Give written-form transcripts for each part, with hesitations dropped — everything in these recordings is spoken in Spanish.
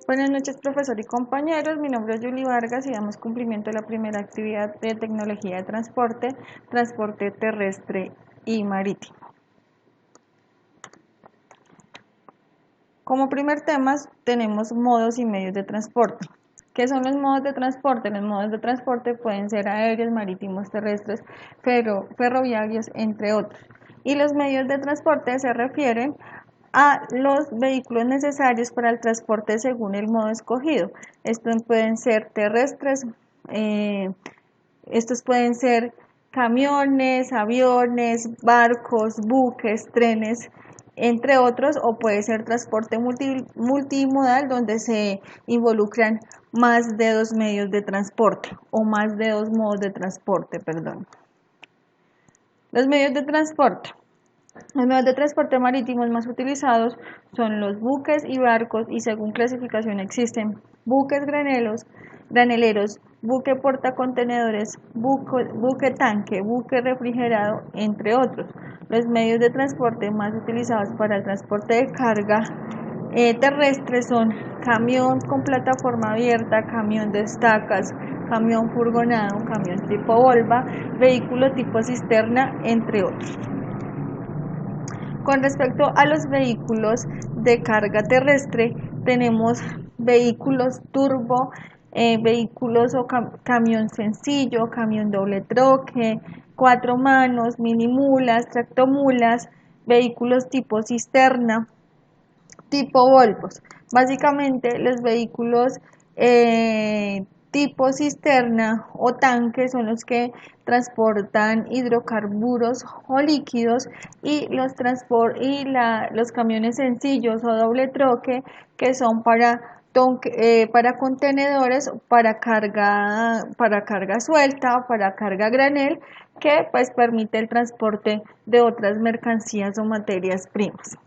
Buenas noches, profesor y compañeros. Mi nombre es Julie Vargas y damos cumplimiento a la primera actividad de tecnología de transporte, transporte terrestre y marítimo. Como primer tema tenemos modos y medios de transporte. ¿Qué son los modos de transporte? Los modos de transporte pueden ser aéreos, marítimos, terrestres, ferroviarios, entre otros. Y los medios de transporte se refieren a los vehículos necesarios para el transporte según el modo escogido. Estos pueden ser terrestres, estos pueden ser camiones, aviones, barcos, buques, trenes, entre otros, o puede ser transporte multimodal donde se involucran más de dos medios de transporte o más de dos modos de transporte, perdón. Los medios de transporte. Los medios de transporte marítimos más utilizados son los buques y barcos y según clasificación existen buques graneleros, buque portacontenedores, buque tanque, buque refrigerado, entre otros. Los medios de transporte más utilizados para el transporte de carga terrestre son camión con plataforma abierta, camión de estacas, camión furgonado, camión tipo Volva, vehículo tipo cisterna, entre otros. Con respecto a los vehículos de carga terrestre, tenemos vehículos turbo, vehículos o camión sencillo, camión doble troque, cuatro manos, mini mulas, tractomulas, vehículos tipo cisterna, tipo Volvos. Básicamente los vehículos tipo cisterna o tanque son los que transportan hidrocarburos o líquidos y los camiones sencillos o doble troque que son para contenedores, para carga suelta, para carga granel, que pues permite el transporte de otras mercancías o materias primas.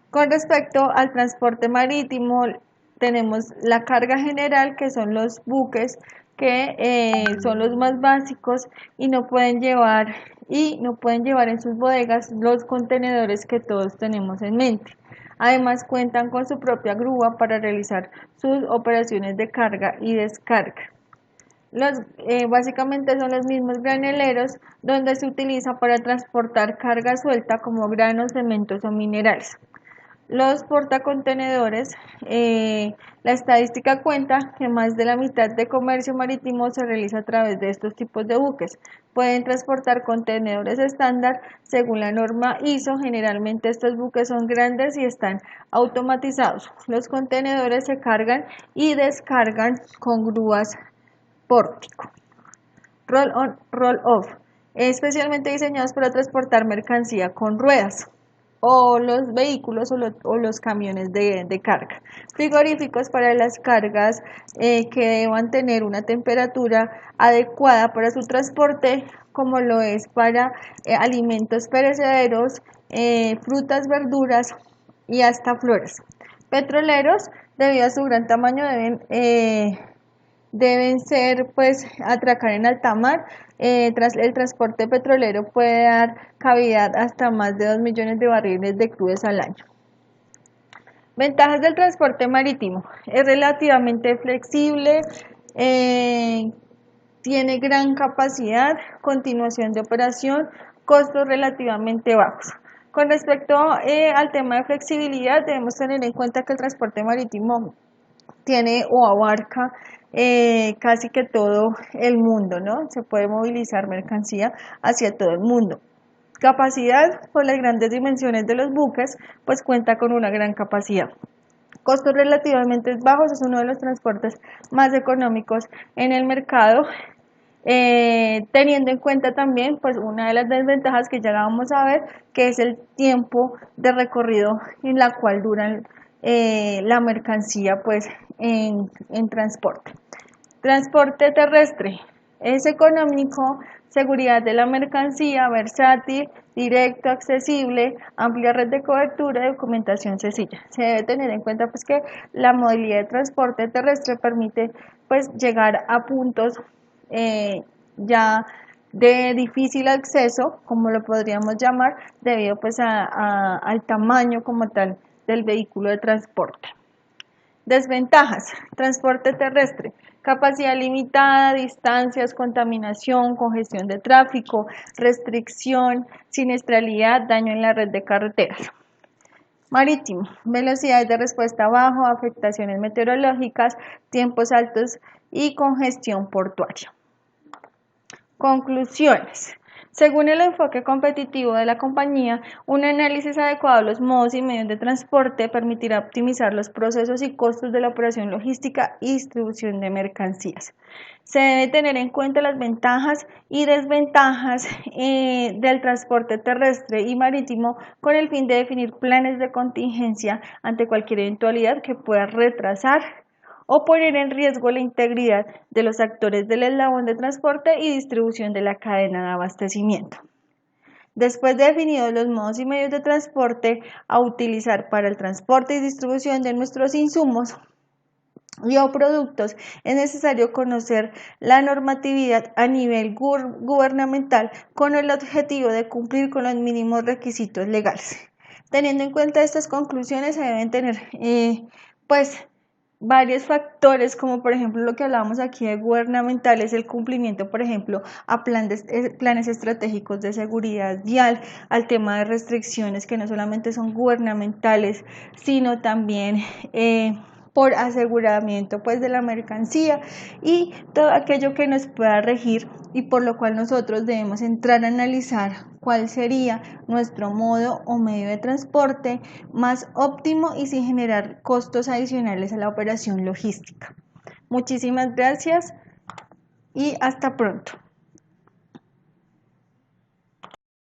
Con respecto al transporte marítimo, tenemos la carga general, que son los buques, que son los más básicos y no pueden llevar en sus bodegas los contenedores que todos tenemos en mente. Además, cuentan con su propia grúa para realizar sus operaciones de carga y descarga. Básicamente son los mismos graneleros donde se utiliza para transportar carga suelta como granos, cementos o minerales. Los portacontenedores, la estadística cuenta que más de la mitad de comercio marítimo se realiza a través de estos tipos de buques. Pueden transportar contenedores estándar según la norma ISO. Generalmente estos buques son grandes y están automatizados. Los contenedores se cargan y descargan con grúas pórtico. Roll-on, roll-off, especialmente diseñados para transportar mercancía con ruedas, o los vehículos o los camiones de carga. Frigoríficos para las cargas que deban tener una temperatura adecuada para su transporte, como lo es para alimentos perecederos, frutas, verduras y hasta flores. Petroleros, debido a su gran tamaño, deben ser atracar en alta mar. El transporte petrolero puede dar cavidad hasta más de 2 millones de barriles de crudos al año. Ventajas del transporte marítimo: es relativamente flexible, tiene gran capacidad, continuación de operación, costos relativamente bajos. Con respecto al tema de flexibilidad, debemos tener en cuenta que el transporte marítimo tiene o abarca casi que todo el mundo, ¿no? Se puede movilizar mercancía hacia todo el mundo. Capacidad, por las grandes dimensiones de los buques, pues cuenta con una gran capacidad. Costos relativamente bajos, es uno de los transportes más económicos en el mercado, teniendo en cuenta también pues una de las desventajas que ya vamos a ver, que es el tiempo de recorrido en la cual duran la mercancía pues en transporte. Transporte terrestre es económico, seguridad de la mercancía, versátil, directo, accesible, amplia red de cobertura y documentación sencilla. Se debe tener en cuenta pues que la modalidad de transporte terrestre permite pues llegar a puntos ya de difícil acceso, como lo podríamos llamar, debido pues al tamaño como tal del vehículo de transporte. Desventajas: transporte terrestre, capacidad limitada, distancias, contaminación, congestión de tráfico, restricción, siniestralidad, daño en la red de carreteras. Marítimo, velocidades de respuesta bajo, afectaciones meteorológicas, tiempos altos y congestión portuaria. Conclusiones. Según el enfoque competitivo de la compañía, un análisis adecuado de los modos y medios de transporte permitirá optimizar los procesos y costos de la operación logística y distribución de mercancías. Se debe tener en cuenta las ventajas y desventajas del transporte terrestre y marítimo con el fin de definir planes de contingencia ante cualquier eventualidad que pueda retrasar o poner en riesgo la integridad de los actores del eslabón de transporte y distribución de la cadena de abastecimiento. Después de definidos los modos y medios de transporte a utilizar para el transporte y distribución de nuestros insumos y o productos, es necesario conocer la normatividad a nivel gubernamental con el objetivo de cumplir con los mínimos requisitos legales. Teniendo en cuenta estas conclusiones, se deben tener varios factores, como por ejemplo lo que hablábamos aquí de gubernamentales, el cumplimiento, por ejemplo, a planes estratégicos de seguridad vial, al tema de restricciones que no solamente son gubernamentales, sino también por aseguramiento de la mercancía y todo aquello que nos pueda regir y por lo cual nosotros debemos entrar a analizar cuál sería nuestro modo o medio de transporte más óptimo y sin generar costos adicionales a la operación logística. Muchísimas gracias y hasta pronto.